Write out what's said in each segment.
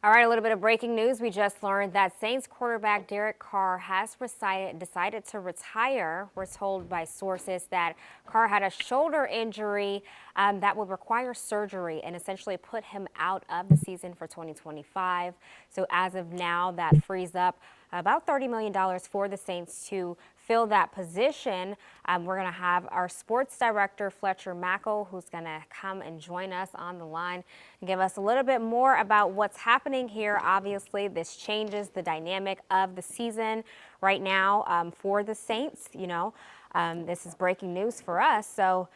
All right, a little bit of breaking news. We just learned that Saints quarterback Derek Carr has decided to retire. We're told by sources that Carr had a shoulder injury that would require surgery and essentially put him out of the season for 2025. So as of now, that frees up about $30 million for the Saints to fill that position. We're going to have our sports director, Fletcher Mackel, who's going to come and join us on the line and give us a little bit more about what's happening here. Obviously, this changes the dynamic of the season right now for the Saints. This is breaking news for us. So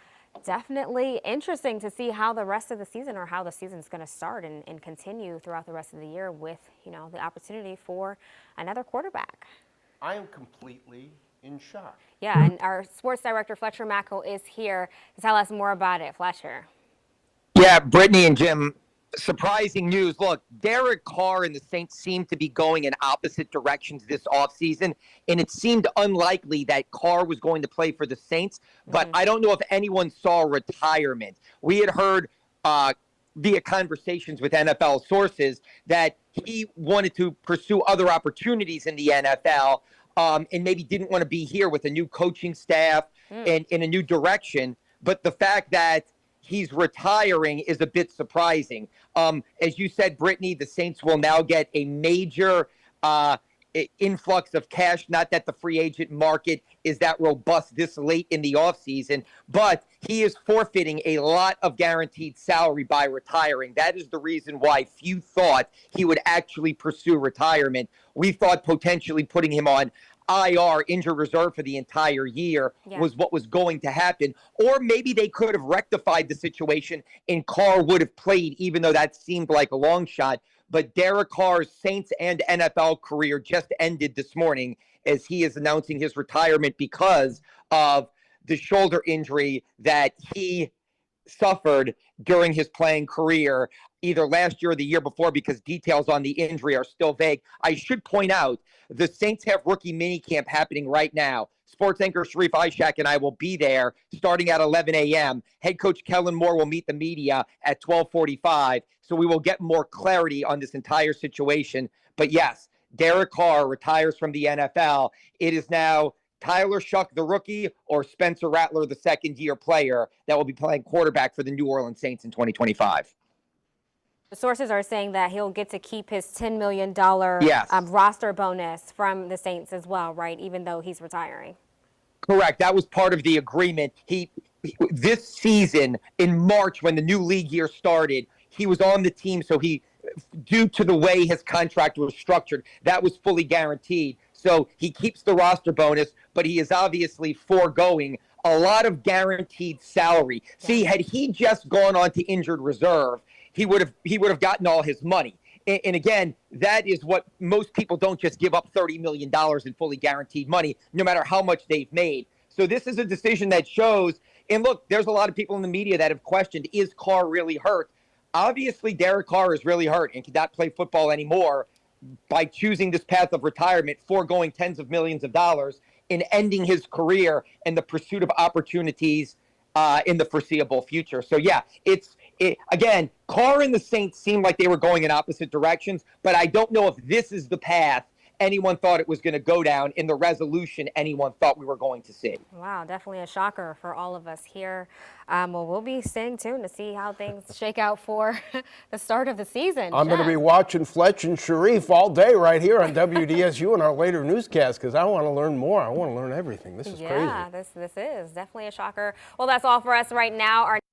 definitely interesting to see how the rest of the season, or how the season is going to start and continue throughout the rest of the year with, the opportunity for another quarterback. I am completely in shock. Yeah, and our sports director, Fletcher Mackel, is here to tell us more about it. Fletcher. Yeah, Brittany and Jim, surprising news. Look, Derek Carr and the Saints seem to be going in opposite directions this offseason, and it seemed unlikely that Carr was going to play for the Saints, but I don't know if anyone saw retirement. We had heard via conversations with NFL sources that he wanted to pursue other opportunities in the NFL, and maybe didn't want to be here with a new coaching staff and in a new direction. But the fact that he's retiring is a bit surprising. As you said, Brittany, the Saints will now get a major influx of cash. Not that the free agent market is that robust this late in the offseason, but he is forfeiting a lot of guaranteed salary by retiring. That is the reason why few thought he would actually pursue retirement. We thought potentially putting him on IR, injured reserve, for the entire year was what was going to happen. Or maybe they could have rectified the situation and Carr would have played, even though that seemed like a long shot. But Derek Carr's Saints and NFL career just ended this morning as he is announcing his retirement because of the shoulder injury that he suffered during his playing career, either last year or the year before, because details on the injury are still vague. I should point out the Saints have rookie minicamp happening right now. Sports anchor Sharif Ishak and I will be there starting at 11 a.m. Head coach Kellen Moore will meet the media at 12:45. So we will get more clarity on this entire situation. But yes, Derek Carr retires from the NFL. It is now Tyler Shough, the rookie, or Spencer Rattler, the second-year player that will be playing quarterback for the New Orleans Saints in 2025. The sources are saying that he'll get to keep his $10 million roster bonus from the Saints as well, right, even though he's retiring? Correct. That was part of the agreement. This season, in March, when the new league year started, he was on the team, so due to the way his contract was structured, that was fully guaranteed. So he keeps the roster bonus, but he is obviously foregoing a lot of guaranteed salary. See, had he just gone on to injured reserve, he would have gotten all his money. And again, that is what most people don't just give up $30 million in fully guaranteed money, no matter how much they've made. So this is a decision that shows, and look, there's a lot of people in the media that have questioned, is Carr really hurt? Obviously, Derek Carr is really hurt and cannot play football anymore by choosing this path of retirement, foregoing tens of millions of dollars in ending his career and the pursuit of opportunities in the foreseeable future. So, yeah, again, Carr and the Saints seemed like they were going in opposite directions, but I don't know if this is the path anyone thought it was going to go down in the resolution anyone thought we were going to see. Wow, definitely a shocker for all of us here. Well, we'll be staying tuned to see how things shake out for the start of the season. I'm going to be watching Fletch and Sharif all day right here on WDSU and our later newscast because I want to learn more. I want to learn everything. This is crazy. Yeah, this is definitely a shocker. Well, that's all for us right now.